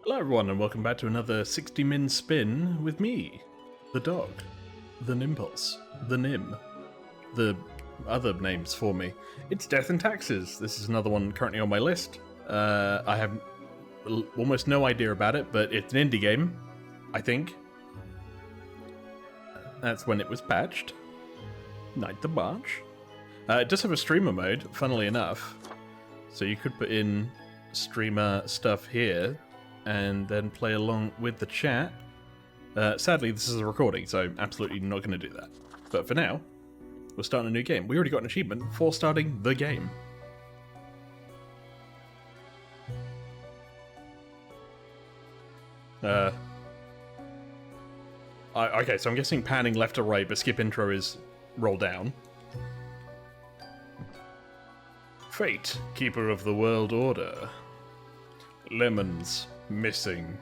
Hello everyone and welcome back to another 60 min spin with me, the dog, the Nimpulse, the Nim, the other names for me. It's Death and Taxes. This is another one currently on my list. I have almost no idea about it, but it's an indie game, I think. That's when it was patched. Night the March. It does have a streamer mode, funnily enough. So you could put in streamer stuff here and then play along with the chat. Sadly, this is a recording, so I'm absolutely not going to do that. But for now, we're starting a new game. We already got an achievement for starting the game. Okay, so I'm guessing panning left to right, but skip intro is roll down. Fate, keeper of the world order. Lemons. Missing.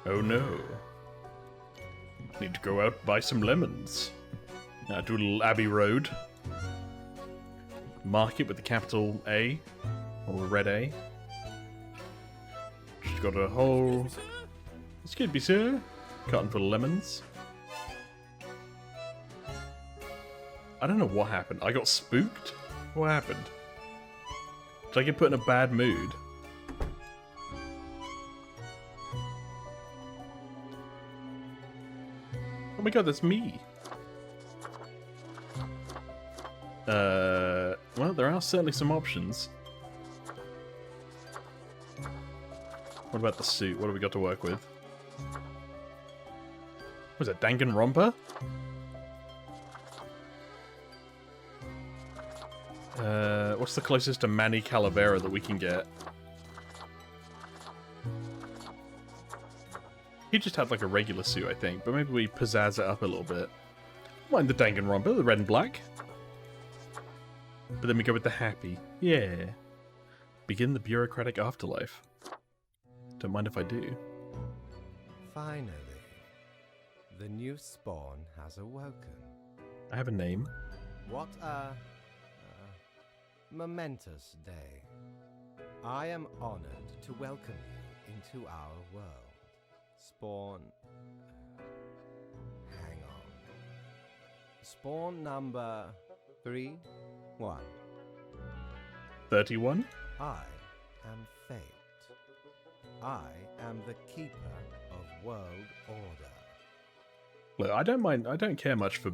Oh no. Need to go out buy some lemons. Do a little Abbey Road. Market with the capital A. Or a red A. She's got a whole... Excuse me, sir. Carton full of lemons. I don't know what happened. I got spooked? What happened? Did I get put in a bad mood? Oh my god, that's me. Well, there are certainly some options. What about the suit? What have we got to work with? Was it Danganronpa? What's the closest to Manny Calavera that we can get? He just had like a regular suit, I think, but maybe we pizzazz it up a little bit. Mind the Danganronpa, the red and black. But then we go with the happy. Yeah. Begin the bureaucratic afterlife. Don't mind if I do. Finally, the new spawn has awoken. I have a name. What a momentous day. I am honored to welcome you into our world. Spawn... Hang on. Spawn number 31. 31? I am Fate. I am the keeper of world order. Look, I don't mind. I don't care much for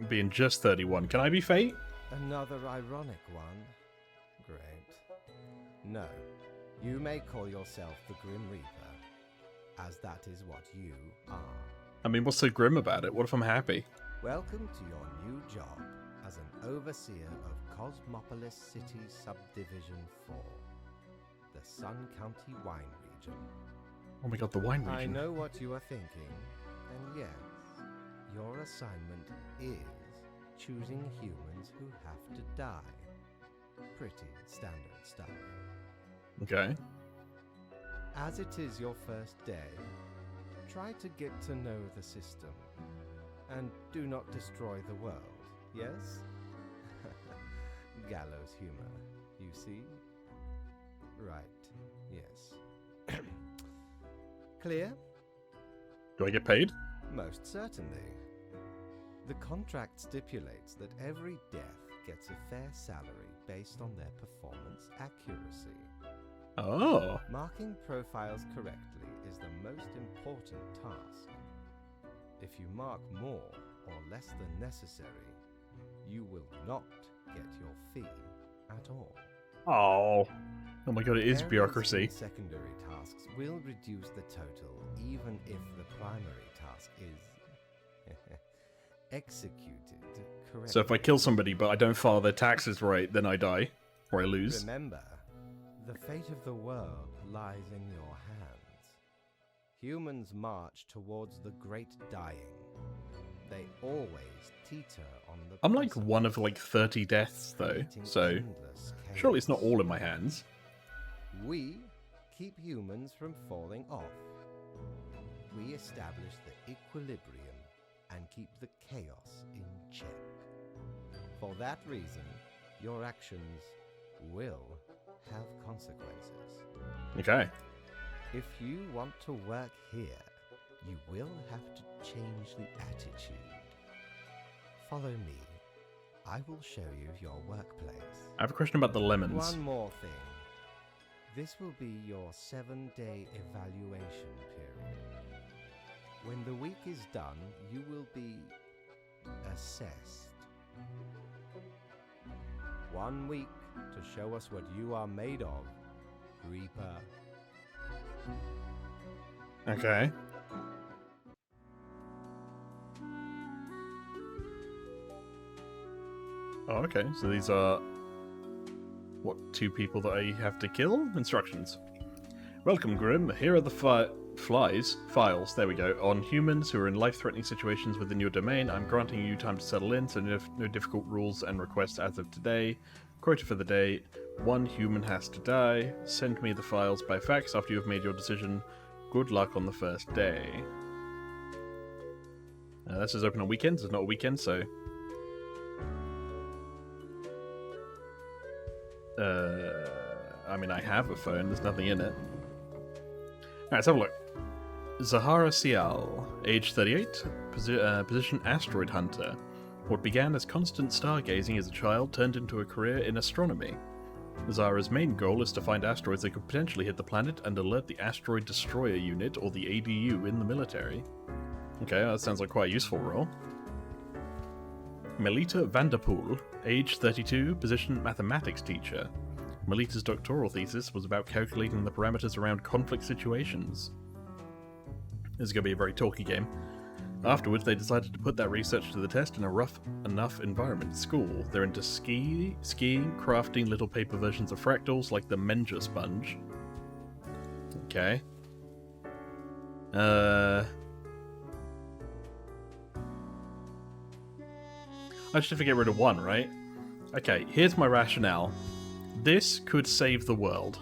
being just 31. Can I be Fate? Another ironic one. Great. No, you may call yourself the Grim Reaper, as that is what you are. I mean, what's so grim about it? What if I'm happy? Welcome to your new job as an overseer of Cosmopolis City Subdivision 4, the Sun County Wine Region. Oh my god, the wine region. I know what you are thinking, and yes, your assignment is choosing humans who have to die. Pretty standard stuff. Okay. As it is your first day, try to get to know the system, and do not destroy the world, yes? Gallows humor, you see? Right, yes. Clear? Do I get paid? Most certainly. The contract stipulates that every death gets a fair salary based on their performance accuracy. Oh. Marking profiles correctly is the most important task. If you mark more or less than necessary, you will not get your fee at all. Oh. Oh my god, it is Errors bureaucracy. in secondary tasks will reduce the total even if the primary task is executed correctly. So if I kill somebody but I don't file their taxes right, then I die. Or I lose. Remember, the fate of the world lies in your hands. Humans march towards the great dying. They always teeter on the I'm like precipice, one of like 30 deaths though, creating so endless surely it's not chaos. all in my hands. We keep humans from falling off. we establish the equilibrium and keep the chaos in check. For that reason, your actions will have consequences. Okay. If you want to work here, you will have to change the attitude. Follow me. I will show you your workplace. I have a question about the lemons. One more thing. This will be your 7-day evaluation period. When the week is done, you will be assessed. 1 week to show us what you are made of, Reaper. Okay. Oh, okay. So these are... what, 2 people that I have to kill? Instructions. Welcome, Grim. Here are the files, there we go, on humans who are in life-threatening situations within your domain. I'm granting you time to settle in, so no difficult rules and requests as of today. Quota for the day: 1 human has to die. Send me the files by fax after you have made your decision. Good luck on the first day. This is open on weekends. It's not a weekend, so... I mean, I have a phone. There's nothing in it. Alright, let's have a look. Zahara Sial, age 38, position asteroid hunter. What began as constant stargazing as a child turned into a career in astronomy. Zahara's main goal is to find asteroids that could potentially hit the planet and alert the Asteroid Destroyer Unit, or the ADU, in the military. Okay, that sounds like quite a useful role. Melita Vanderpool, age 32, position mathematics teacher. Melita's doctoral thesis was about calculating the parameters around conflict situations. This is going to be a very talky game. Afterwards, they decided to put that research to the test in a rough enough environment at school. They're into skiing, crafting little paper versions of fractals like the Menja sponge. Okay. I just have to get rid of 1, right? Okay, here's my rationale. This could save the world.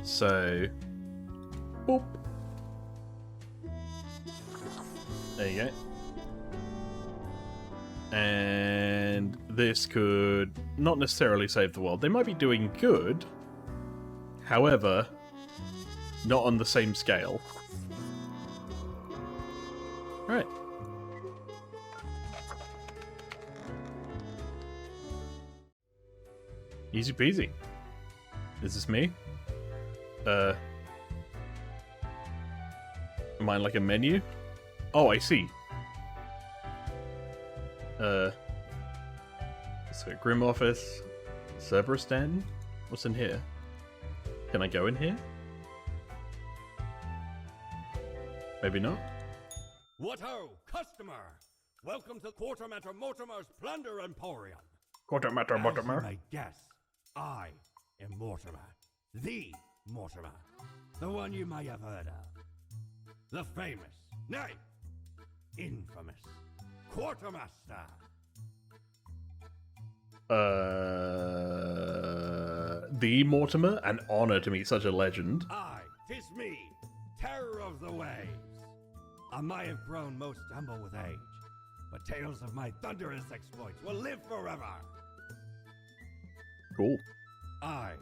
So... boop. There you go. And this could not necessarily save the world. They might be doing good. However, not on the same scale. Alright. Easy peasy. Is this me? Am I in like a menu? Oh, I see. So Grim Office, Cerberus Den. What's in here? Can I go in here? Maybe not. What ho, customer! Welcome to Quartermaster Mortimer's Plunder Emporium. Quartermaster As Mortimer. you may guess, I am Mortimer. The Mortimer. The one you may have heard of. The famous, nay, infamous Quartermaster. The Mortimer? An honor to meet such a legend. Aye, 'tis me, terror of the waves. I may have grown most humble with age, but tales of my thunderous exploits will live forever. Cool. Aye,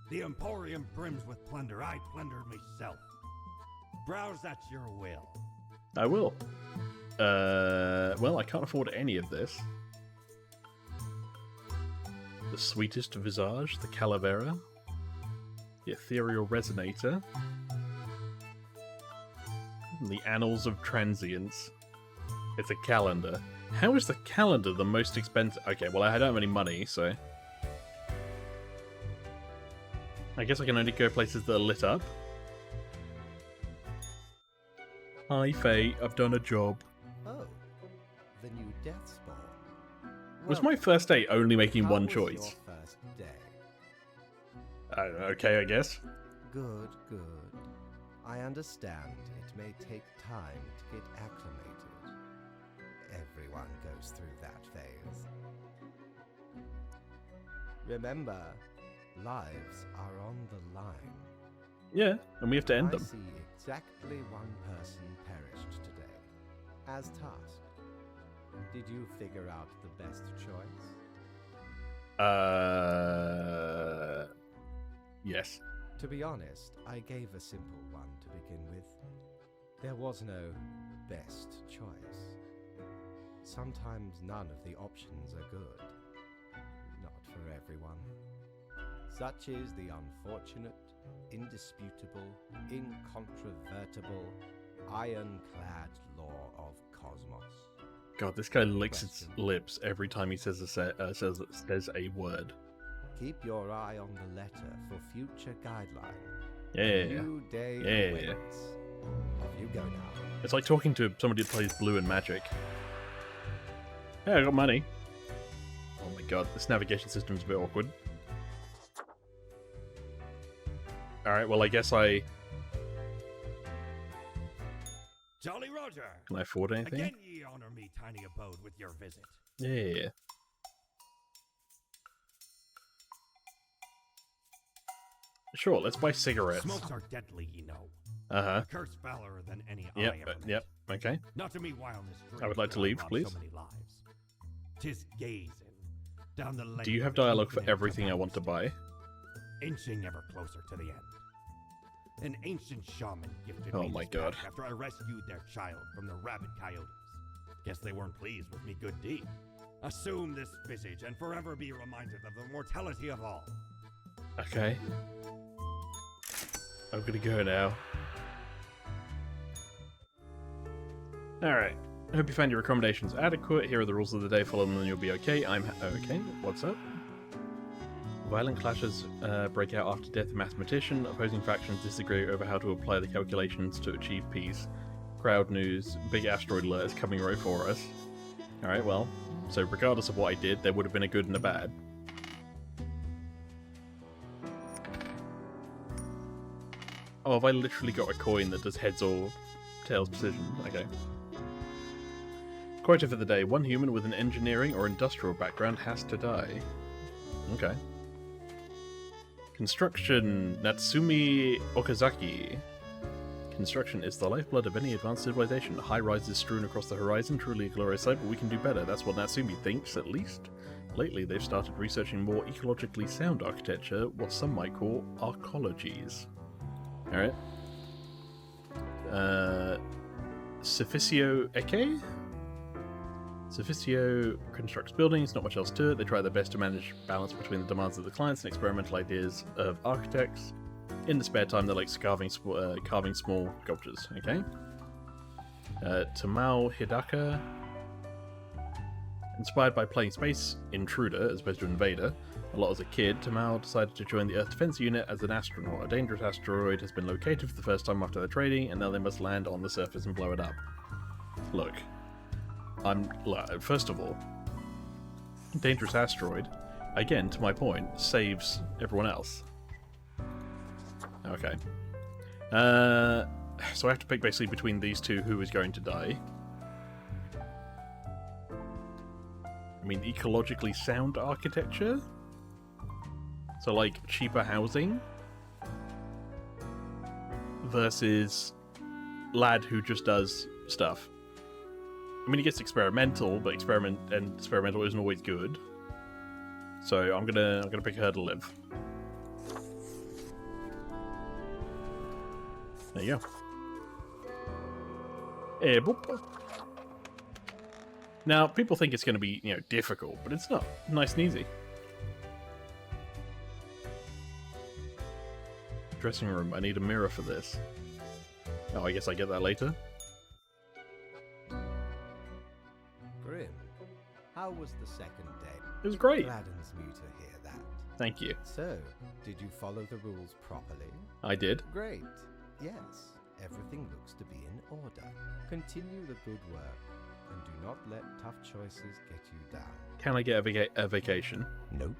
the Emporium brims with plunder. I plundered myself. Browse at your will. I will. Well, I can't afford any of this. The sweetest visage, the calavera, the ethereal resonator, and the annals of transience. It's a calendar. How is the calendar the most expensive? Okay, well, I don't have any money, so I guess I can only go places that are lit up. Hi, Faye. I've done a job. Oh, the new death spawn. Was my first day only making How one was choice? Your first day? Okay, I guess. Good, good. I understand it may take time to get acclimated. Everyone goes through that phase. Remember, lives are on the line. Yeah, and we have to end I them. see exactly one person perished today, as tasked. Did you figure out the best choice? Yes. To be honest, I gave a simple one to begin with. There was no best choice. Sometimes none of the options are good. Not for everyone. Such is the unfortunate, indisputable, incontrovertible, ironclad law of cosmos. God, this guy licks his lips every time he says says a word. Keep your eye on the letter for future guideline. Yeah. New day Yeah. awaits. Off you go now. It's like talking to somebody who plays Blue and Magic. Hey, I got money. Oh my god, this navigation system is a bit awkward. Alright, well I guess I... Jolly Roger! Can I afford anything? Again ye honor me tiny abode with your visit. Yeah. Sure, let's buy cigarettes. Smokes are deadly, ye know. Uh-huh. A curse fouler than any I Yep, ever met. yep, okay. Not to me wildness I would like to leave, please. So many lives. 'Tis gazing down the length Do you have of the dialogue for infinite everything I want to buy? inching ever closer to the end. An ancient shaman gifted Oh me my this God. pack after I rescued their child from the rabid coyotes. Guess they weren't pleased with me good deed. Assume this visage and forever be reminded of the mortality of all. Okay. I'm gonna go now. Alright. I hope you found your accommodations adequate. Here are the rules of the day. Follow them and you'll be okay. Okay. What's up? Violent clashes break out after death of mathematician. Opposing factions disagree over how to apply the calculations to achieve peace. Crowd news. Big asteroid alert is coming right for us. Alright, well. So regardless of what I did, there would have been a good and a bad. Oh, have I literally got a coin that does heads or tails precision? Okay. Quota for the day. One human with an engineering or industrial background has to die. Okay. Construction. Natsumi Okazaki. Construction is the lifeblood of any advanced civilization. High rises strewn across the horizon. Truly a glorious sight, but we can do better. That's what Natsumi thinks, at least. Lately, they've started researching more ecologically sound architecture, what some might call arcologies. Alright. Sufficio Eke? Sufficio constructs buildings, not much else to it. They try their best to manage balance between the demands of the clients and experimental ideas of architects. In the spare time, they like carving small sculptures. Okay. Tamao Hidaka. Inspired by playing Space Intruder as opposed to Invader, a lot as a kid, Tamao decided to join the Earth Defense Unit as an astronaut. A dangerous asteroid has been located for the first time after their training, and now they must land on the surface and blow it up. Look, first of all, dangerous asteroid, again, to my point, saves everyone else. Okay. So I have to pick basically between these two who is going to die. I mean, ecologically sound architecture? So, like, cheaper housing? Versus lad who just does stuff. I mean, he gets experimental, but experimental isn't always good. So I'm gonna pick her to live. There you go. Eh, boop. Now, people think it's going to be, difficult, but it's not. Nice and easy. Dressing room. I need a mirror for this. Oh, I guess I get that later. Grim, how was the second day? It was great. Gladdens me to hear that. Thank you. So, did you follow the rules properly? I did. Great. Yes, everything looks to be in order. Continue the good work, and do not let tough choices get you down. Can I get a vacation? Nope.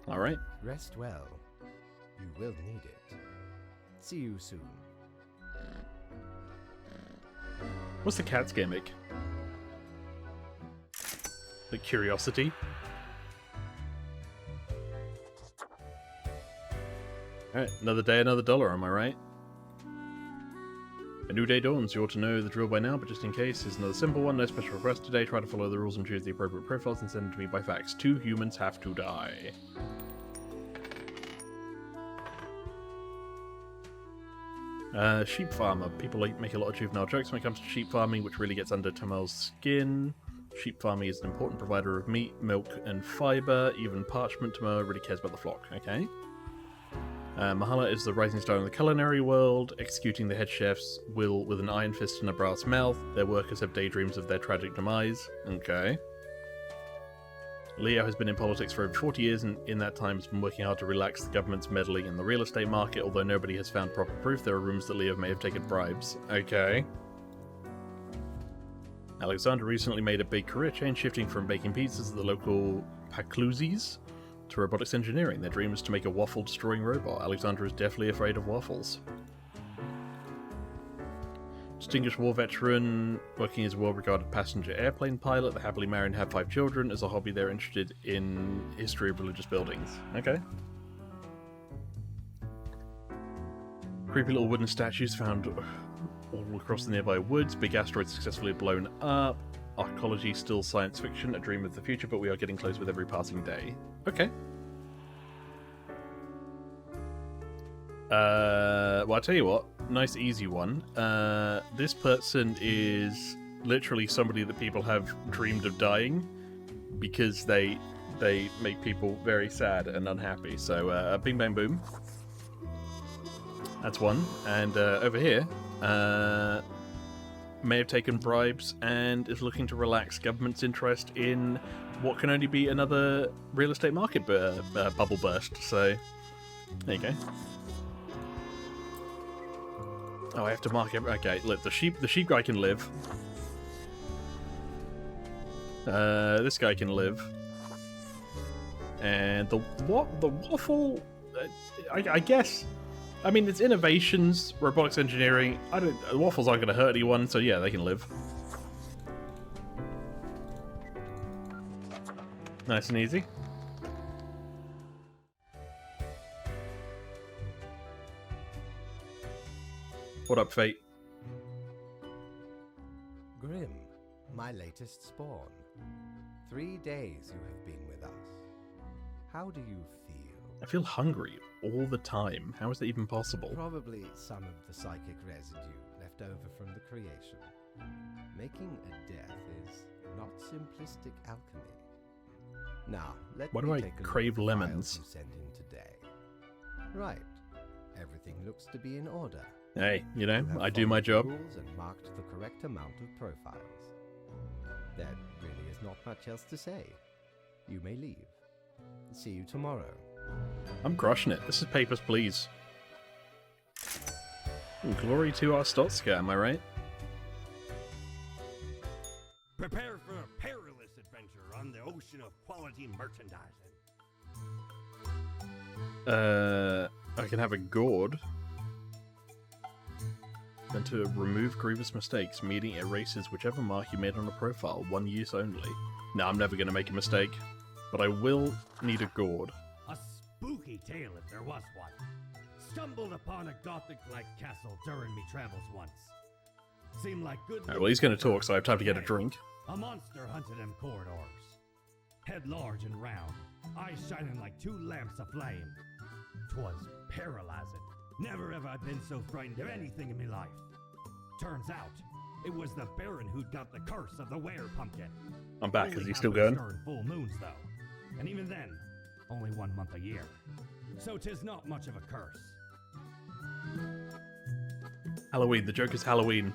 Alright. Rest well. You will need it. See you soon. What's the cat's gimmick? The curiosity? Alright, another day, another dollar, am I right? A new day dawns. You ought to know the drill by now, but just in case, here's another simple one. No special request today. Try to follow the rules and choose the appropriate profiles and send them to me by fax. 2 humans have to die. Sheep farmer. People make a lot of juvenile jokes when it comes to sheep farming, which really gets under Tamel's skin. Sheep farming is an important provider of meat, milk, and fibre. Even parchment Tamel really cares about the flock. Okay. Mahala is the rising star in the culinary world, executing the head chef's will with an iron fist and a brass mouth. Their workers have daydreams of their tragic demise. Okay. Leo has been in politics for over 40 years, and in that time has been working hard to relax the government's meddling in the real estate market, although nobody has found proper proof. There are rumors that Leo may have taken bribes. Okay. Alexander recently made a big career change, shifting from baking pizzas at the local Pacluzzi's to robotics engineering. Their dream is to make a waffle-destroying robot. Alexander is definitely afraid of waffles. Distinguished war veteran, working as a well-regarded passenger airplane pilot. They're happily married and have 5 children. As a hobby, they're interested in history of religious buildings. Okay. Creepy little wooden statues found all across the nearby woods. Big asteroid successfully blown up. Archaeology still science fiction, a dream of the future, but we are getting close with every passing day. Okay. Well, I'll tell you what. Nice, easy one. This person is literally somebody that people have dreamed of dying because they make people very sad and unhappy. So, bing, bang, boom. That's one. And over here, may have taken bribes and is looking to relax government's interest in what can only be another real estate market bubble burst. So, there you go. Oh, I have to mark every... Okay, look, the sheep guy can live. This guy can live. And the waffle... I guess... I mean, it's innovations, robotics engineering. The waffles aren't going to hurt anyone, so yeah, they can live. Nice and easy. What up, Fate? Grim, my latest spawn. 3 days you have been with us. How do you feel? I feel hungry all the time. How is that even possible? Probably some of the psychic residue left over from the creation. Making a death is not simplistic alchemy. Now, let Why me do I take a crave look at the lemons? files you sent in today. Right. Everything looks to be in order. Hey, you know, You have I do my followed the job. rules and marked the correct amount of profiles. There really is not much else to say. You may leave. See you tomorrow. I'm crushing it. This is Papers, Please. Ooh, glory to our Stotska, am I right? Prepare for a perilous adventure on the ocean of quality merchandising. I can have a gourd. Then to remove grievous mistakes, meeting erases whichever mark you made on a profile. 1 use only. No, I'm never going to make a mistake. But I will need a gourd. A spooky tale if there was one. Stumbled upon a gothic-like castle during me travels once. Seemed like good... Alright, well, he's going to talk, so I have time to get a drink. A monster hunted them corridors. Head large and round, eyes shining like 2 lamps aflame. 'Twas paralyzing. Never have I been so frightened of anything in me life. Turns out, it was the Baron who'd got the curse of the were-pumpkin. I'm back. Only Is he still happens going? during full moons, though. And even then, only 1 month a year. So 'tis not much of a curse. Halloween. The joke is Halloween.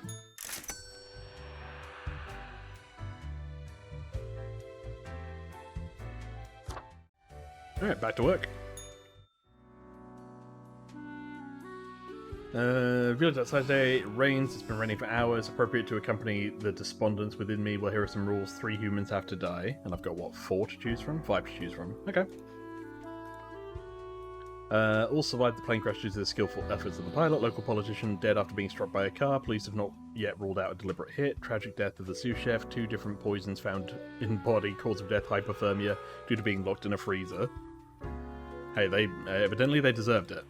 Alright, back to work. Village outside today. It rains. It's been raining for hours. Appropriate to accompany the despondence within me. Well, here are some rules. 3 humans have to die. And I've got, what, 4 to choose from? 5 to choose from. Okay. All survived the plane crash due to the skillful efforts of the pilot. Local politician dead after being struck by a car. Police have not yet ruled out a deliberate hit. Tragic death of the sous chef. 2 different poisons found in body. Cause of death, hypothermia, due to being locked in a freezer. Hey, they evidently they deserved it.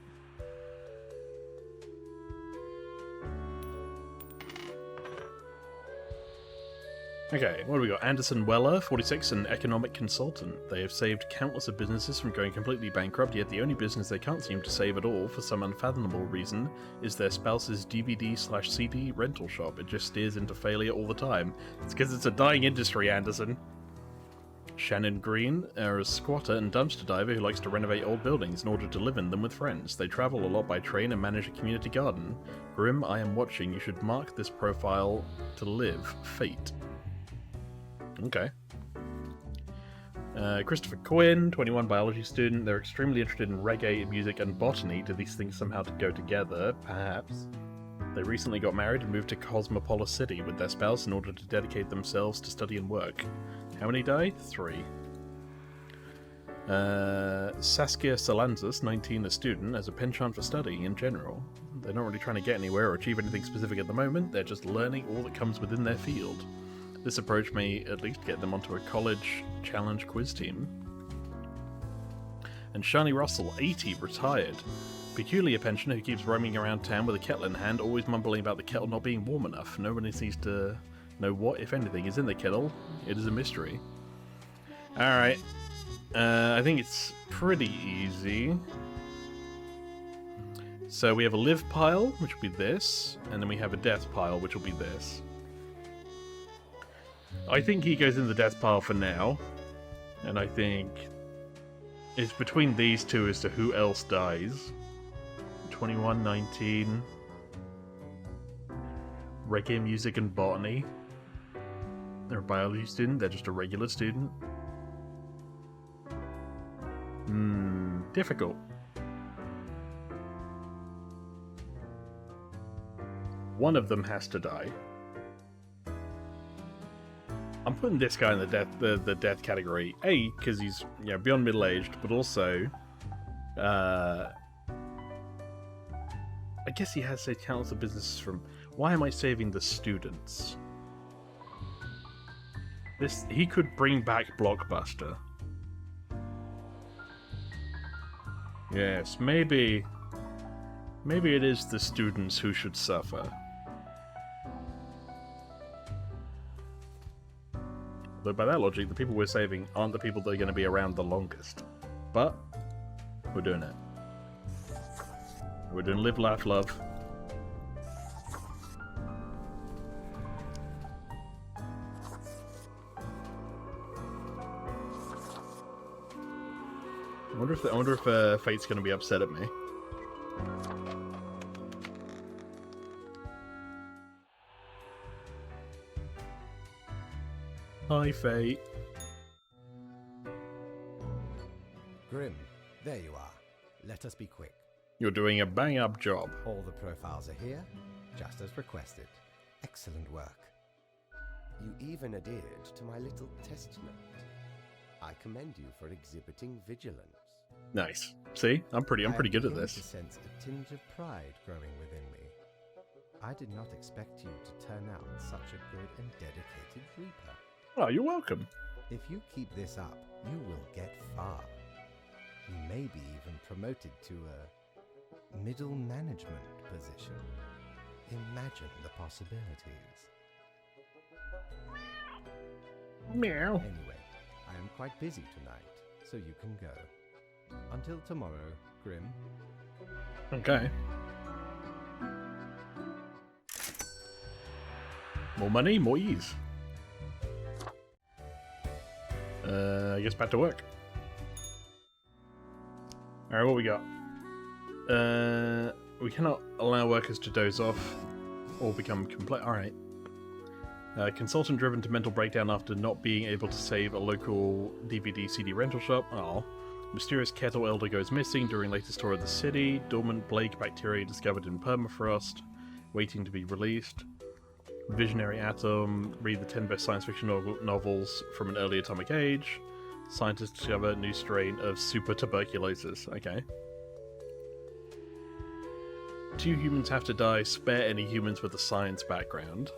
Okay, what do we got? Anderson Weller, 46, an economic consultant. They have saved countless of businesses from going completely bankrupt, yet the only business they can't seem to save at all, for some unfathomable reason, is their spouse's DVD/CD rental shop. It just steers into failure all the time. It's because it's a dying industry, Anderson. Shannon Green are a squatter and dumpster diver who likes to renovate old buildings in order to live in them with friends. They travel a lot by train and manage a community garden. Grim, I am watching. You should mark this profile to live. Fate. Okay. Christopher Quinn, 21, biology student. They're extremely interested in reggae, music, and botany. Do these things somehow go together? Perhaps. They recently got married and moved to Cosmopolis City with their spouse in order to dedicate themselves to study and work. How many died? 3. Saskia Solanzas, 19, a student, has a penchant for studying in general. They're not really trying to get anywhere or achieve anything specific at the moment. They're just learning all that comes within their field. This approach may at least get them onto a college challenge quiz team. And Shani Russell, 80, retired. Peculiar pensioner who keeps roaming around town with a kettle in hand, always mumbling about the kettle not being warm enough. Nobody seems to know what, if anything, is in the kettle. It is a mystery. Alright. I think it's pretty easy. So we have a live pile, which will be this, and then we have a death pile, which will be this. I think he goes in the death pile for now, and I think it's between these two as to who else dies. 21, 19... Reggae music and botany. They're a biology student, they're just a regular student. Difficult. One of them has to die. I'm putting this guy in the death category. A, because he's beyond middle aged, but also, I guess he has saved countless of businesses from. Why am I saving the students? He could bring back Blockbuster. Yes, maybe it is the students who should suffer. Though by that logic, the people we're saving aren't the people that are going to be around the longest. But we're doing it. We're doing live, laugh, love. I wonder if Fate's going to be upset at me. Hi, Fate. Grim, there you are. Let us be quick. You're doing a bang-up job. All the profiles are here, just as requested. Excellent work. You even adhered to my little test note. I commend you for exhibiting vigilance. Nice. See, I'm pretty good at this. I sense a tinge of pride growing within me. I did not expect you to turn out such a good and dedicated reaper. Oh, you're welcome. If you keep this up, you will get far. You may be even promoted to a middle management position. Imagine the possibilities. Meow. Anyway, I am quite busy tonight, so you can go. Until tomorrow, Grim. Okay. More money, more ease. I guess back to work. Alright, what we got? We cannot allow workers to doze off or become Alright. Consultant driven to mental breakdown after not being able to save a local DVD/CD rental shop. Oh. Mysterious kettle elder goes missing during latest tour of the city. Dormant plague bacteria discovered in permafrost, waiting to be released. Visionary atom. Read the 10 best science fiction novels from an early atomic age. Scientists discover a new strain of super tuberculosis. Okay. 2 humans have to die. Spare any humans with a science background.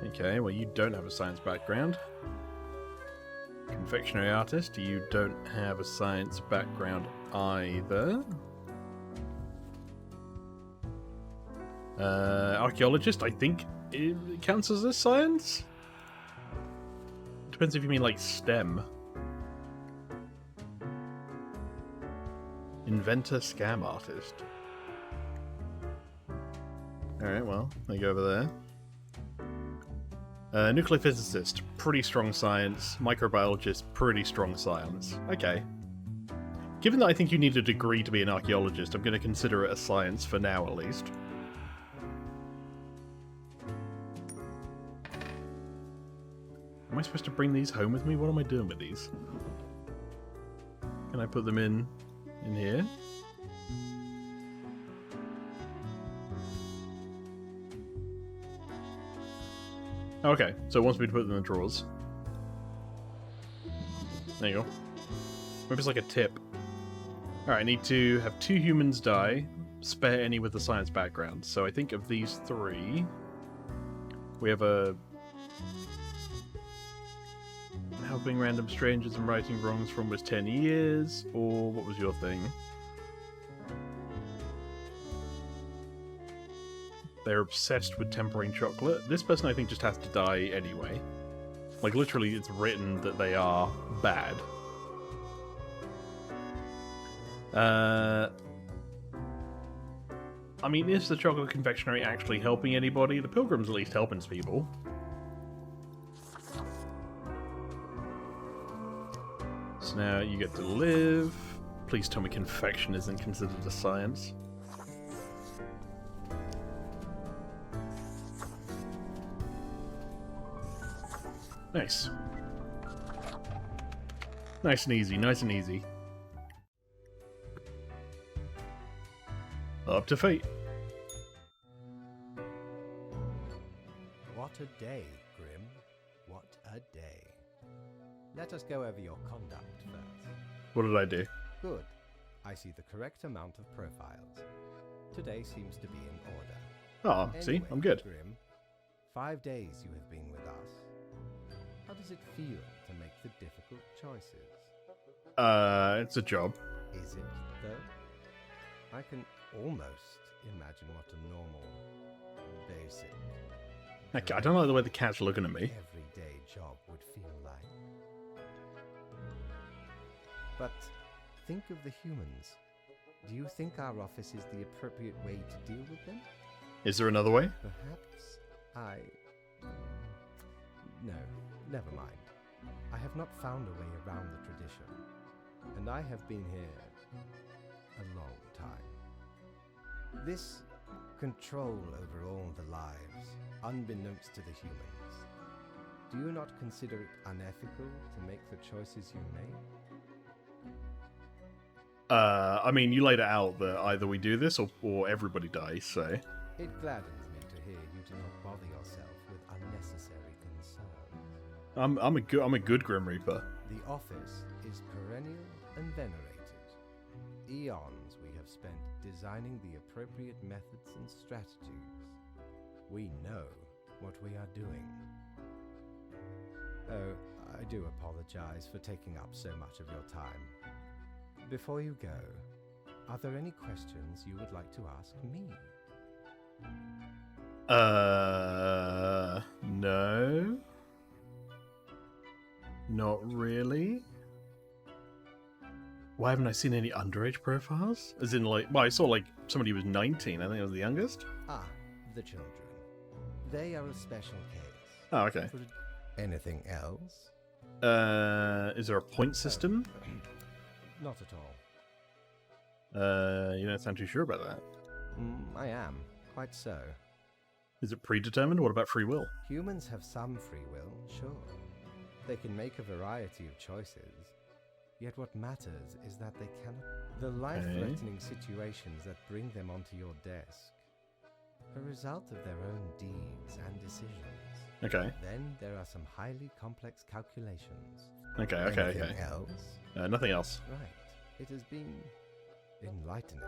Okay, well, you don't have a science background. Confectionery artist, you don't have a science background either. Archaeologist, I think It counts as a science? Depends if you mean like STEM. Inventor, scam artist. Alright, well, they go over there. Nuclear physicist, pretty strong science. Microbiologist, pretty strong science. Okay. Given that I think you need a degree to be an archaeologist, I'm going to consider it a science for now, at least. Am I supposed to bring these home with me? What am I doing with these? Can I put them in here? Okay, so it wants me to put them in the drawers. There you go. Maybe it's like a tip. Alright, I need to have 2 humans die, spare any with a science background. So I think of these 3, we have a... helping random strangers and righting wrongs for almost 10 years, or what was your thing? They're obsessed with tempering chocolate. This person, I think, just has to die anyway. Like, literally, it's written that they are bad. I mean, is the chocolate confectionery actually helping anybody? The Pilgrim's at least helping people. So now you get to live. Please tell me confection isn't considered a science. Nice. Nice and easy, nice and easy. Up to fate. What a day, Grim. What a day. Let us go over your conduct first. What did I do? Good. I see the correct amount of profiles. Today seems to be in order. Oh, see? Anyway, I'm good. Grim, 5 days you have been with us. How does it feel to make the difficult choices? It's a job. Is it, though? I can almost imagine what a normal, basic... Heck, I don't like the way the cat's looking at me. everyday job would feel like. But think of the humans. Do you think our office is the appropriate way to deal with them? Is there another way? Perhaps No, never mind. I have not found a way around the tradition, and I have been here a long time. This control over all the lives, unbeknownst to the humans, do you not consider it unethical to make the choices you make? I mean, you laid it out that either we do this or everybody dies, so... It gladdens me to hear you do not bother yourself with unnecessary concerns. I'm a good Grim Reaper. The office is perennial and venerated. Eons we have spent designing the appropriate methods and strategies. We know what we are doing. Oh, I do apologize for taking up so much of your time. Before you go, are there any questions you would like to ask me? No. Not really. Why haven't I seen any underage profiles? As in, like, well, I saw, like, somebody who was 19. I think it was the youngest. Ah, the children. They are a special case. Oh, okay. Anything else? Is there a point system? Not at all. You don't sound too sure about that. I am, quite so. Is it predetermined? What about free will? Humans have some free will, sure. They can make a variety of choices. Yet what matters is that they cannot... The life-threatening situations that bring them onto your desk, a result of their own deeds and decisions. Okay. Then there are some highly complex calculations. Okay. Anything else? Nothing else. Right. It has been enlightening.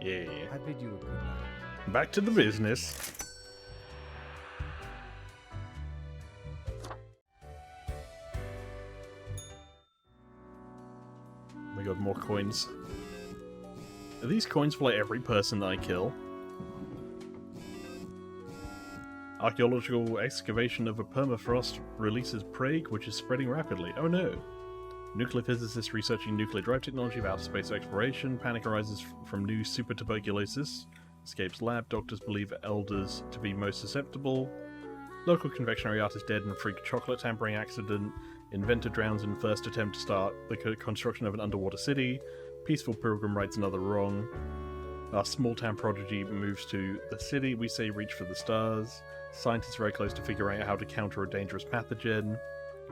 Yeah. I bid you a good night. Back to the business. We got more coins. Are these coins for like every person that I kill? Archaeological excavation of a permafrost releases plague, which is spreading rapidly. Oh no. Nuclear physicists researching nuclear drive technology of outer space exploration. Panic arises from new super tuberculosis. Escapes lab. Doctors believe elders to be most susceptible. Local confectionery artist dead in a freak chocolate tampering accident. Inventor drowns in first attempt to start the construction of an underwater city. Peaceful pilgrim rights another wrong. Our small town prodigy moves to the city. We say reach for the stars. Scientists very close to figuring out how to counter a dangerous pathogen.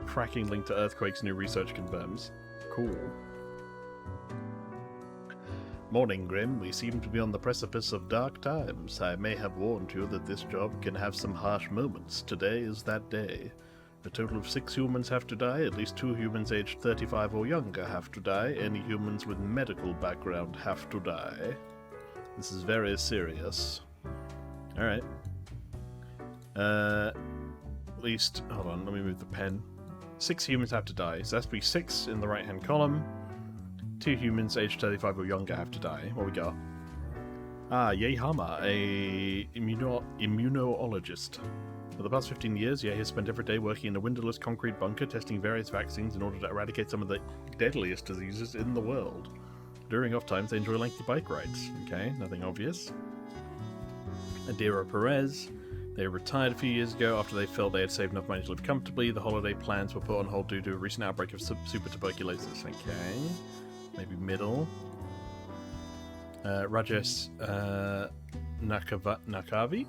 Fracking linked to earthquakes, new research confirms. Cool. Morning, Grim. We seem to be on the precipice of dark times. I may have warned you that this job can have some harsh moments. Today is that day. A total of 6 humans have to die. At least 2 humans aged 35 or younger have to die. Any humans with medical background have to die. This is very serious. Alright. At least... Hold on, let me move the pen. 6 humans have to die. So that's to be 6 in the right-hand column. 2 humans aged 35 or younger have to die. What we got? Yei Hama, a immunologist. For the past 15 years, Yei has spent every day working in a windowless concrete bunker testing various vaccines in order to eradicate some of the deadliest diseases in the world. During off times, they enjoy lengthy bike rides. Okay, nothing obvious. Adira Perez. They retired a few years ago after they felt they had saved enough money to live comfortably. The holiday plans were put on hold due to a recent outbreak of super tuberculosis. Okay. Maybe middle. Rajesh Nakavi.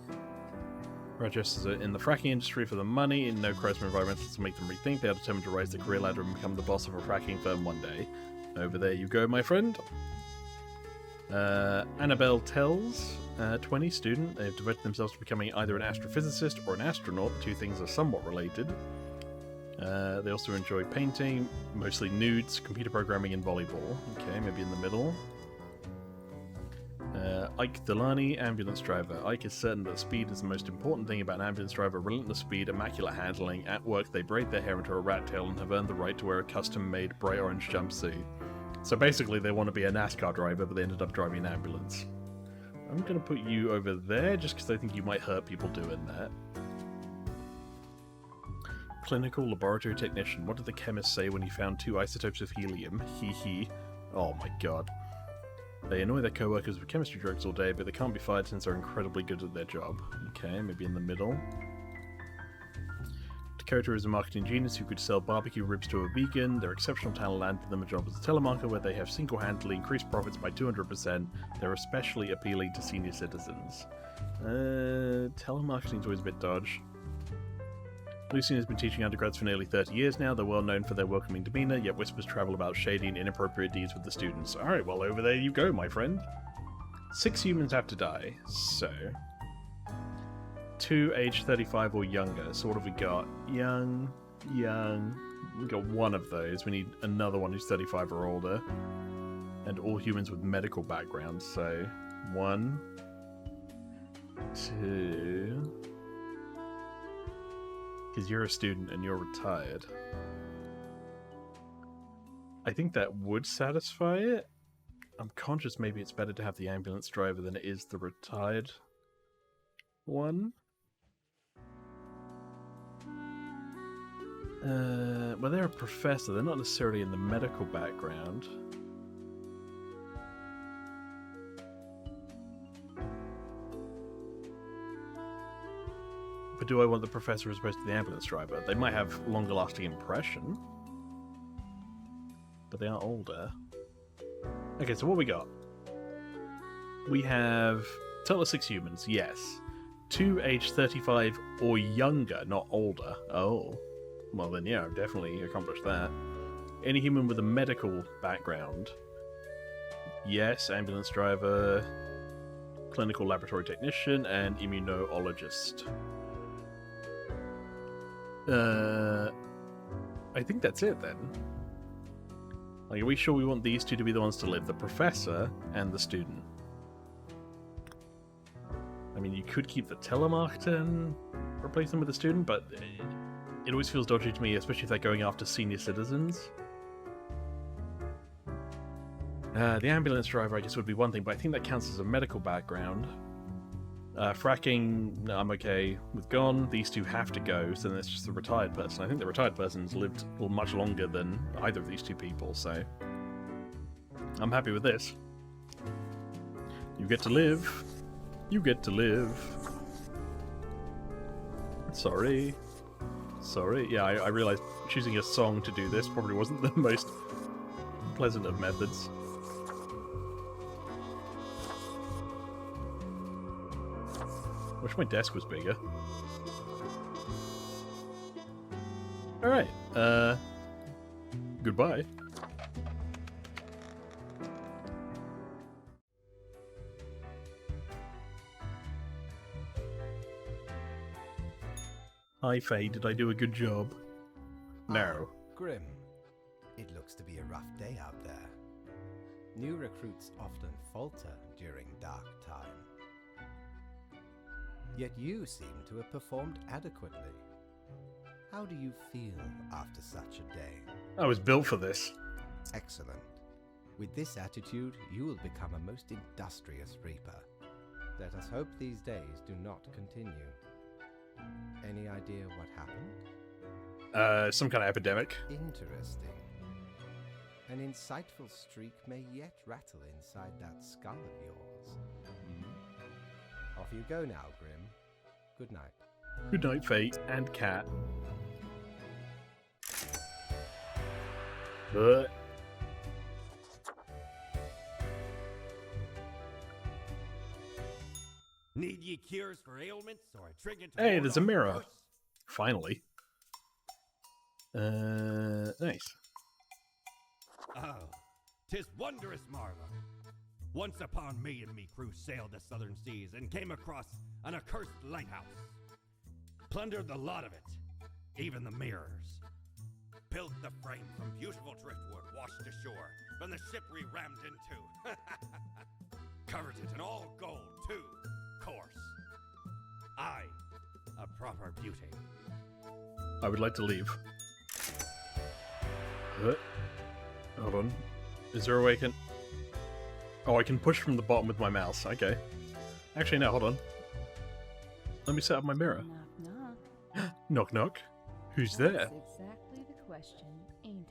Rajesh is in the fracking industry for the money. In no charisma environmentalists to make them rethink. They are determined to rise the career ladder and become the boss of a fracking firm one day. Over there you go, my friend. Annabelle Tells, 20, student. They have devoted themselves to becoming either an astrophysicist or an astronaut. The two things are somewhat related. They also enjoy painting, mostly nudes, computer programming, and volleyball. Okay, maybe in the middle. Ike Delani, ambulance driver. Ike is certain that speed is the most important thing about an ambulance driver. Relentless speed, immaculate handling. At work, they braid their hair into a rat tail and have earned the right to wear a custom-made bright orange jumpsuit. So basically, they want to be a NASCAR driver, but they ended up driving an ambulance. I'm going to put you over there, just because I think you might hurt people doing that. Clinical laboratory technician. What did the chemist say when he found 2 isotopes of helium? Hee hee. Oh my god. They annoy their co-workers with chemistry jokes all day, but they can't be fired since they're incredibly good at their job. Okay, maybe in the middle. Dakota is a marketing genius who could sell barbecue ribs to a vegan. Their exceptional talent landed them a job as a telemarketer where they have single-handedly increased profits by 200%. They're especially appealing to senior citizens. Telemarketing's always a bit dodge. Lucian has been teaching undergrads for nearly 30 years now. They're well known for their welcoming demeanor, yet whispers travel about shady and inappropriate deeds with the students. Alright, well over there you go, my friend. 6 humans have to die, so... 2 age 35 or younger. So what have we got? Young. We got one of those. We need another one who's 35 or older. And all humans with medical backgrounds, so... 1... 2... Because you're a student and you're retired. I think that would satisfy it. I'm conscious maybe it's better to have the ambulance driver than it is the retired one. Well, they're a professor. They're not necessarily in the medical background. But do I want the professor as opposed to the ambulance driver? They might have longer lasting impression. But they are older. Okay, so what we got? We have total of 6 humans, yes. 2 age 35 or younger, not older. Oh. Well then yeah, I've definitely accomplished that. Any human with a medical background. Yes, ambulance driver, clinical laboratory technician, and immunologist. I think that's it then. Like, are we sure we want these two to be the ones to live? The professor and the student. I mean, you could keep the telemarketer and replace them with the student, but it always feels dodgy to me, especially if they're going after senior citizens. The ambulance driver, I guess, would be one thing, but I think that counts as a medical background. Fracking, no, I'm okay with gone. These two have to go, so then it's just the retired person. I think the retired person's lived much longer than either of these two people, so I'm happy with this. You get to live. You get to live. Sorry. Sorry. Yeah, I realized choosing a song to do this probably wasn't the most pleasant of methods. Wish my desk was bigger. Alright, goodbye. Hi Faye, did I do a good job? No. Grim, it looks to be a rough day out there. New recruits often falter during dark time. Yet you seem to have performed adequately. How do you feel after such a day? I was built for this. Excellent. With this attitude, you will become a most industrious reaper. Let us hope these days do not continue. Any idea what happened? Some kind of epidemic. Interesting. An insightful streak may yet rattle inside that skull of yours. Off you go now, Grim. Good night. Good night, Faye and Cat. Need ye cures for ailments or a trigger to Hey, ward there's a off mirror. curse? Finally. Nice. Oh, 'tis wondrous marvel. Once upon me and me crew sailed the southern seas and came across an accursed lighthouse. Plundered the lot of it, even the mirrors. Built the frame from beautiful driftwood washed ashore from the ship we rammed into. Covered it in all gold, too, course. Aye, a proper beauty. I would like to leave. Hold on. Is there a way I can... Oh, I can push from the bottom with my mouse. Okay. Actually, no, hold on. Let me set up my mirror. Knock, knock. Knock, knock. Who's there? That's exactly the question, ain't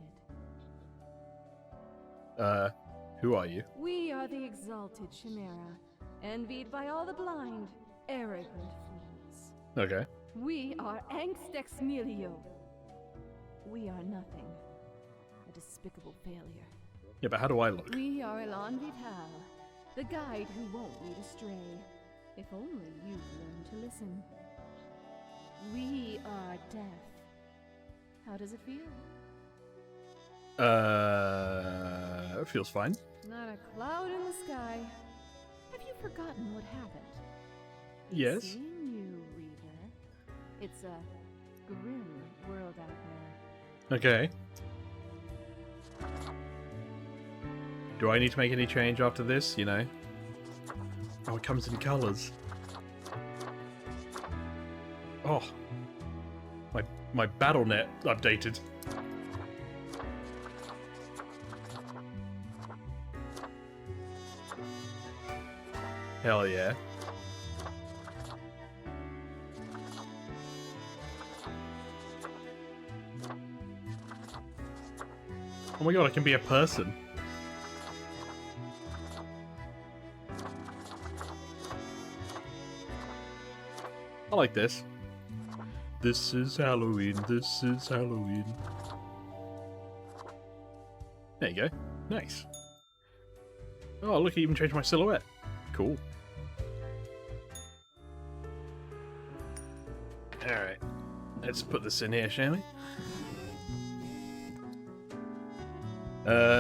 it? Who are you? We are the exalted Chimera, envied by all the blind, arrogant fools. Okay. We are Angst Ex Nihilo. We are nothing. A despicable failure. Yeah, but how do I look? We are Elan Vital, the guide who won't lead astray. If only you learn to listen. We are deaf. How does it feel? It feels fine. Not a cloud in the sky. Have you forgotten what happened? Yes. Seeing you, Reaver. It's a grim world out there. Okay. Do I need to make any change after this, you know? Oh, it comes in colours. Oh. My BattleNet updated. Hell yeah. Oh my god, I can be a person. I like this. This is Halloween, this is Halloween. There you go. Nice. Oh, look, I even changed my silhouette. Cool. Alright. Let's put this in here, shall we?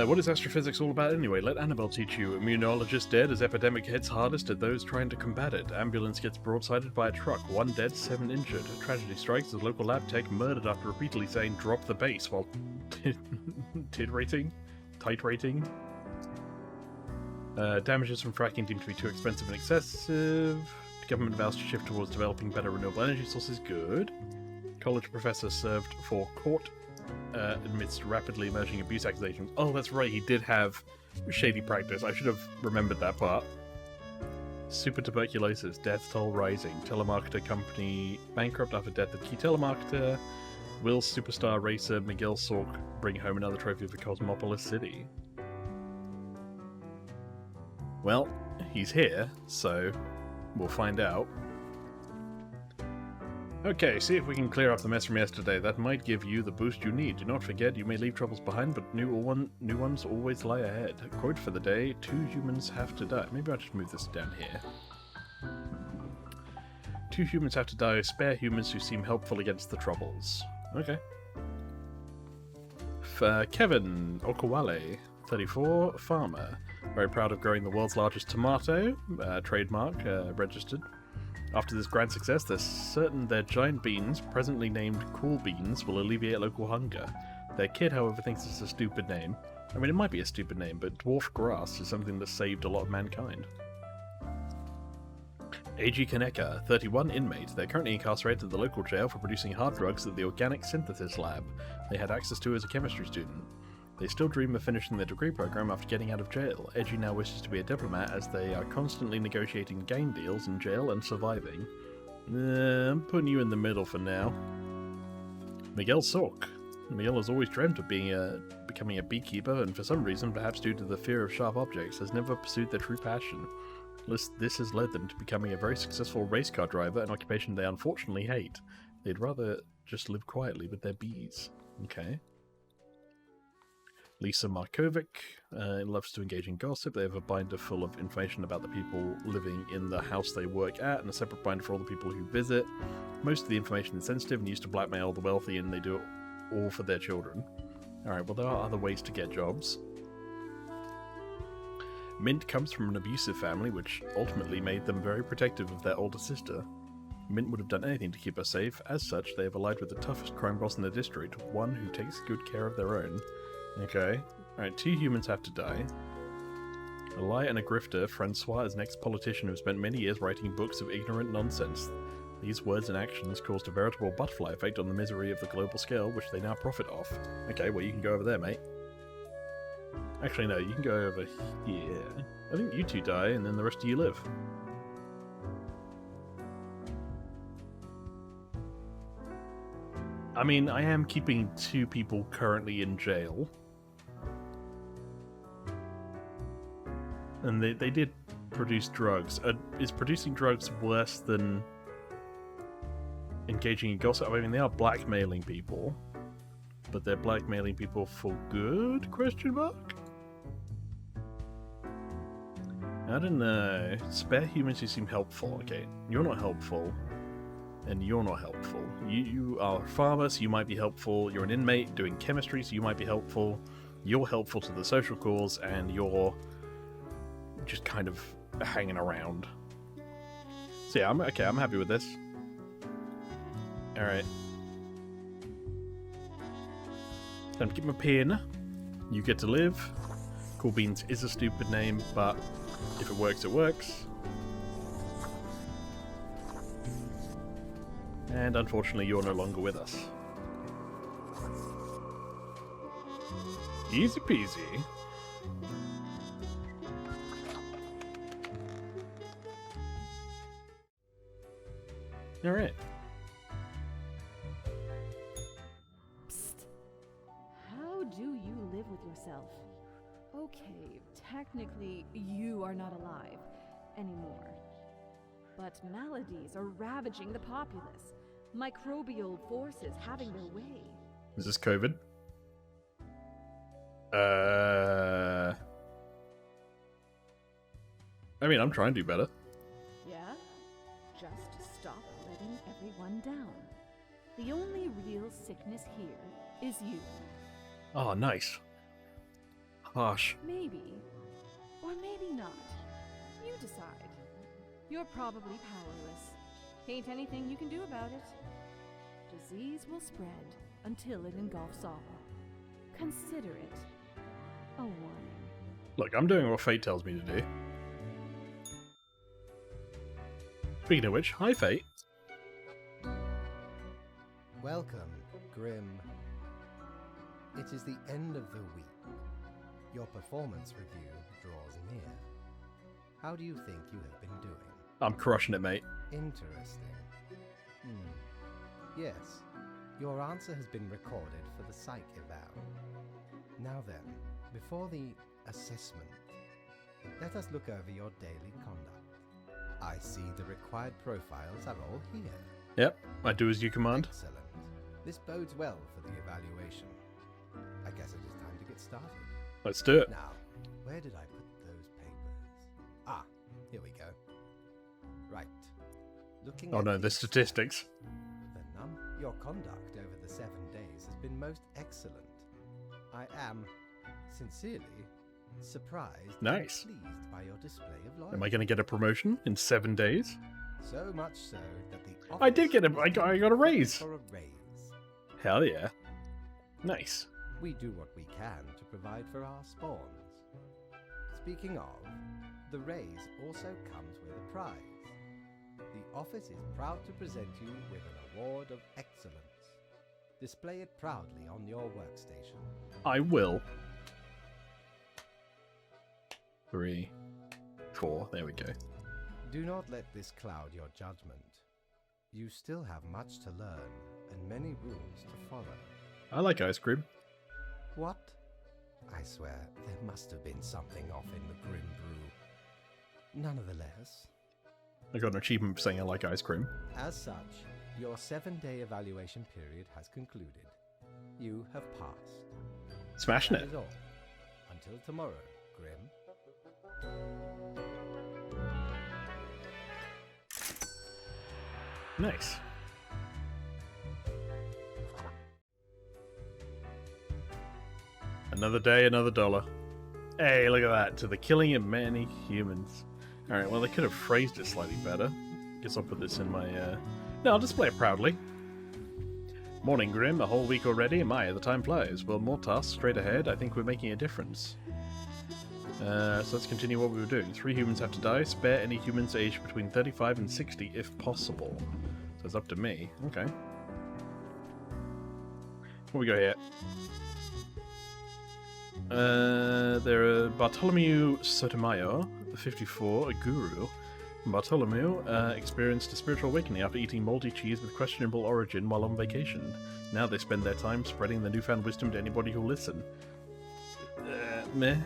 What is astrophysics all about anyway? Let Annabelle teach you. Immunologist dead as epidemic hits hardest at those trying to combat it. Ambulance gets broadsided by a truck. 1 dead, 7 injured. A tragedy strikes as local lab tech murdered after repeatedly saying drop the bass while titrating? Damages from fracking deemed to be too expensive and excessive. Government vows to shift towards developing better renewable energy sources. Good. College professor served for court amidst rapidly emerging abuse accusations. Oh, that's right, he did have shady practice. I should have remembered that part. Super tuberculosis, death toll rising, telemarketer company bankrupt after death of key telemarketer. Will superstar racer Miguel Sork bring home another trophy for Cosmopolis City? Well, he's here, so we'll find out. Okay, see if we can clear up the mess from yesterday. That might give you the boost you need. Do not forget, you may leave troubles behind, but new ones always lie ahead. Quote for the day, 2 humans have to die. Maybe I'll just move this down here. 2 humans have to die, spare humans who seem helpful against the troubles. Okay. Kevin Okawale, 34, farmer. Very proud of growing the world's largest tomato, trademark, registered. After this grand success, they're certain their giant beans, presently named Cool Beans, will alleviate local hunger. Their kid, however, thinks it's a stupid name. I mean, it might be a stupid name, but dwarf grass is something that saved a lot of mankind. A.G. Kaneka, 31, inmate. They're currently incarcerated at the local jail for producing hard drugs at the Organic Synthesis Lab they had access to as a chemistry student. They still dream of finishing their degree program after getting out of jail. Edgy now wishes to be a diplomat as they are constantly negotiating gang deals in jail and surviving. I'm putting you in the middle for now. Miguel Sork. Miguel has always dreamt of becoming a beekeeper, and for some reason, perhaps due to the fear of sharp objects, has never pursued their true passion. This has led them to becoming a very successful race car driver, an occupation they unfortunately hate. They'd rather just live quietly with their bees. Okay. Lisa Markovic loves to engage in gossip. They have a binder full of information about the people living in the house they work at, and a separate binder for all the people who visit. Most of the information is sensitive and used to blackmail the wealthy, and they do it all for their children. Alright, well there are other ways to get jobs. Mint comes from an abusive family, which ultimately made them very protective of their older sister. Mint would have done anything to keep her safe. As such, they have allied with the toughest crime boss in the district, one who takes good care of their own. Okay. Alright, 2 humans have to die. A liar and a grifter, Francois is an ex-politician who spent many years writing books of ignorant nonsense. These words and actions caused a veritable butterfly effect on the misery of the global scale, which they now profit off. Okay, well you can go over there, mate. Actually, no, you can go over here. I think you 2 die, and then the rest of you live. I mean, I am keeping 2 people currently in jail. And they did produce drugs. Is producing drugs worse than engaging in gossip? I mean, they are blackmailing people. But they're blackmailing people for good? Question mark? I don't know. Spare humans who seem helpful. Okay, you're not helpful. And you're not helpful. You are a farmer, so you might be helpful. You're an inmate doing chemistry, so you might be helpful. You're helpful to the social cause, and you're just kind of hanging around. So yeah, I'm happy with this. Alright. Time to get my pin. You get to live. Cool Beans is a stupid name, but if it works, it works. And unfortunately, you're no longer with us. Easy peasy. Alright. Psst. How do you live with yourself? Okay, technically, you are not alive anymore. But maladies are ravaging the populace. Microbial forces having their way. Is this COVID? I mean, I'm trying to do better. Yeah? Just stop letting everyone down. The only real sickness here is you. Oh, nice. Harsh. Maybe. Or maybe not. You decide. You're probably powerless. Ain't anything you can do about it. Disease will spread until it engulfs all. Consider it a warning. Look, I'm doing what fate tells me to do. Speaking of which, hi Fate. Welcome, Grim. It is the end of the week. Your performance review draws near. How do you think you have been doing? I'm crushing it, mate. Interesting. Yes, your answer has been recorded for the psych eval. Now then, before the assessment, let us look over your daily conduct. I see the required profiles are all here. Yep, I do as you command. Excellent. This bodes well for the evaluation. I guess it is time to get started. Let's do it. Now, where did I put those papers? Ah, here we go. Right. Looking Oh at no, the statistics. your conduct over the 7 days has been most excellent. I am, sincerely, surprised Nice. and pleased by your display of loyalty. Am I going to get a promotion in 7 days? So much so that the I did get office I got a raise. for a raise. Hell yeah. Nice. We do what we can to provide for our spawns. Speaking of, the raise also comes with a prize. The office is proud to present you with an award of excellence. Display it proudly on your workstation. I will. 3, 4, there we go. Do not let this cloud your judgment. You still have much to learn and many rules to follow. I like ice cream. What? I swear, there must have been something off in the Grim Brew. Nonetheless, I got an achievement for saying I like ice cream. as such, your 7-day evaluation period has concluded. You have passed. Smashing That it. is all. Until tomorrow, Grim. Nice. Another day, another dollar. Hey, look at that. To the killing of many humans. Alright, well, they could have phrased it slightly better. Guess I'll put this in my, No, I'll display it proudly. Morning, Grim. A whole week already? My, the time flies. Well, more tasks straight ahead. I think we're making a difference. So let's continue what we were doing. 3 humans have to die. Spare any humans aged between 35 and 60 if possible. So it's up to me. Okay. What we got here? There are Bartholomew Sotomayor, 54, a guru. Bartholomew experienced a spiritual awakening after eating moldy cheese with questionable origin while on vacation. Now they spend their time spreading the newfound wisdom to anybody who'll listen. Meh.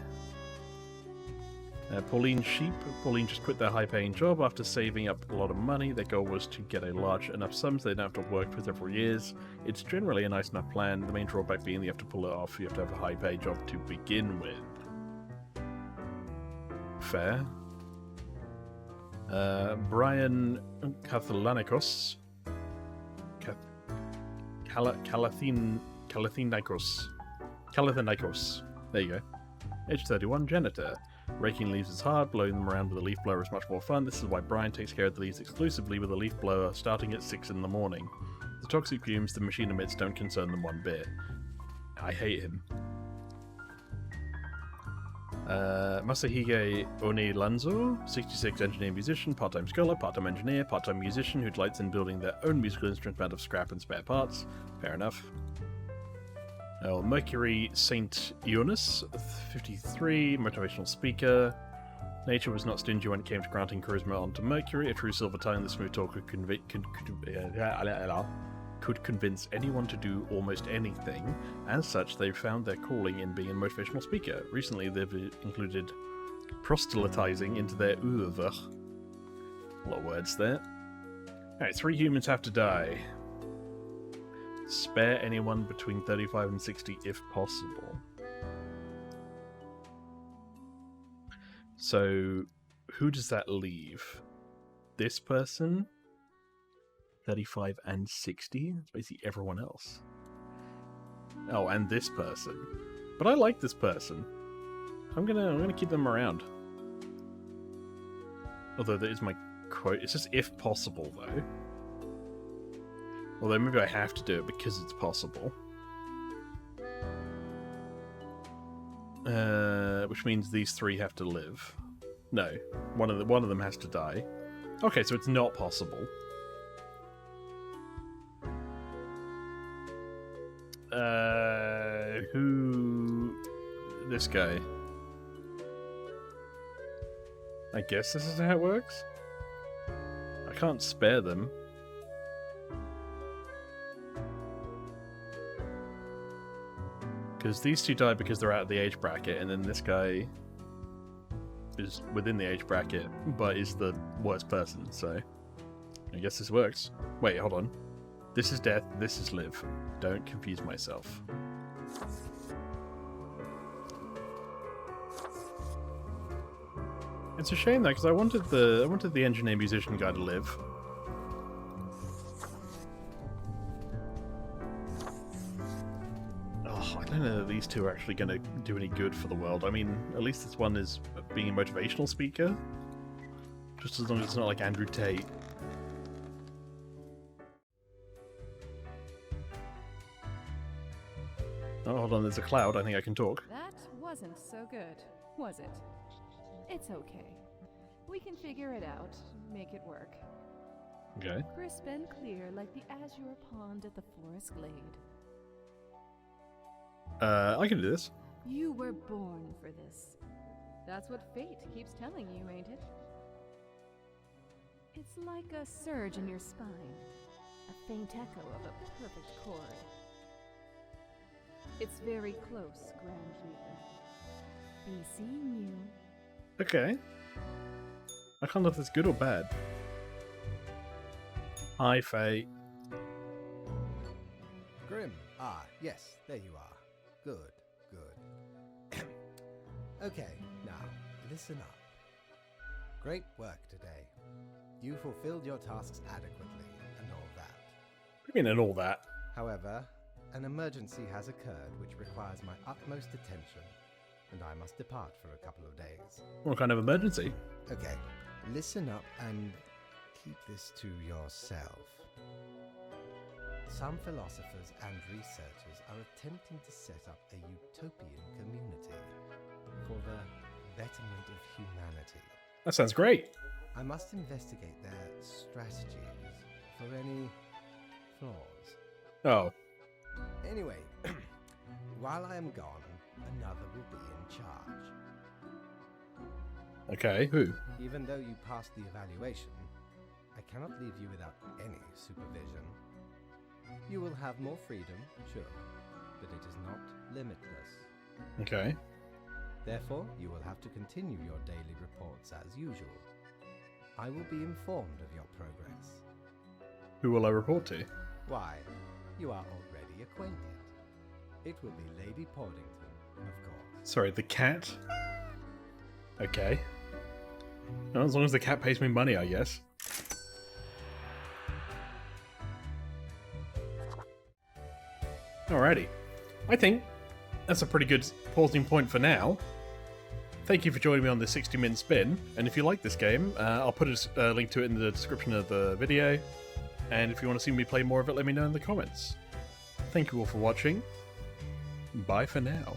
Pauline Sheep. Pauline just quit their high-paying job after saving up a lot of money. Their goal was to get a large enough sum so they don't have to work for several years. It's generally a nice enough plan. The main drawback being you have to pull it off. You have to have a high-paid job to begin with. Fair. Brian Kathalanikos. Kalathanikos. There you go. Age 31, janitor. Raking leaves is hard, blowing them around with a leaf blower is much more fun. This is why Brian takes care of the leaves exclusively with a leaf blower starting at 6 in the morning. The toxic fumes the machine emits don't concern them one bit. I hate him. Masahige Onilanzo, 66, engineer musician, part-time scholar, part-time engineer, part-time musician who delights in building their own musical instrument out of scrap and spare parts. Fair enough. Mercury Saint Eunice, 53, motivational speaker. Nature was not stingy when it came to granting charisma onto Mercury, a true silver tongue. The smooth talk could convince anyone to do almost anything. As such, they've found their calling in being a motivational speaker. Recently, they've included proselytizing into their oeuvre. A lot of words there. Alright, 3 humans have to die. Spare anyone between 35 and 60 if possible. So, who does that leave? This person? 35 and 60? It's basically everyone else. Oh, and this person. But I like this person. I'm gonna keep them around. Although that is my quote. It's just if possible, though. Although maybe I have to do it because it's possible. Which means these 3 have to live. No, one of them has to die. Okay, so it's not possible. Who? This guy. I guess this is how it works? I can't spare them. Because these two die because they're out of the age bracket, and then this guy is within the age bracket, but is the worst person, so I guess this works. Wait, hold on. This is death, this is live. Don't confuse myself. It's a shame though, because I wanted the engineer musician guy to live. Oh, I don't know that these two are actually going to do any good for the world. I mean, at least this one is being a motivational speaker. Just as long as it's not like Andrew Tate. Oh, hold on, there's a cloud. I think I can talk. That wasn't so good, was it? It's okay. We can figure it out, make it work. Okay. Crisp and clear like the azure pond at the forest glade. I can do this. You were born for this. That's what fate keeps telling you, ain't it? It's like a surge in your spine, a faint echo of a perfect chord. It's very close, Grand Reaper. Be seeing you. Okay. I can't know if it's good or bad. Hi, Fate. Grim. Ah, yes, there you are. Good, good. Okay, now, listen up. Great work today. You fulfilled your tasks adequately, and all that. What do you mean and all that? However, an emergency has occurred which requires my utmost attention, and I must depart for a couple of days. What kind of emergency? Okay, listen up and keep this to yourself. Some philosophers and researchers are attempting to set up a utopian community for the betterment of humanity. That sounds great. I must investigate their strategies for any flaws. Oh. Anyway, while I am gone, another will be in charge. Okay, who? Even though you passed the evaluation, I cannot leave you without any supervision. You will have more freedom, sure, but it is not limitless. Okay. Therefore, you will have to continue your daily reports as usual. I will be informed of your progress. Who will I report to? Why, you are already acquainted. It will be Lady Portington, of course. Sorry, the cat? Okay. Well, as long as the cat pays me money, I guess. Alrighty. I think that's a pretty good pausing point for now. Thank you for joining me on this 60-minute spin, and if you like this game, I'll put a link to it in the description of the video, and if you want to see me play more of it, let me know in the comments. Thank you all for watching. Bye for now.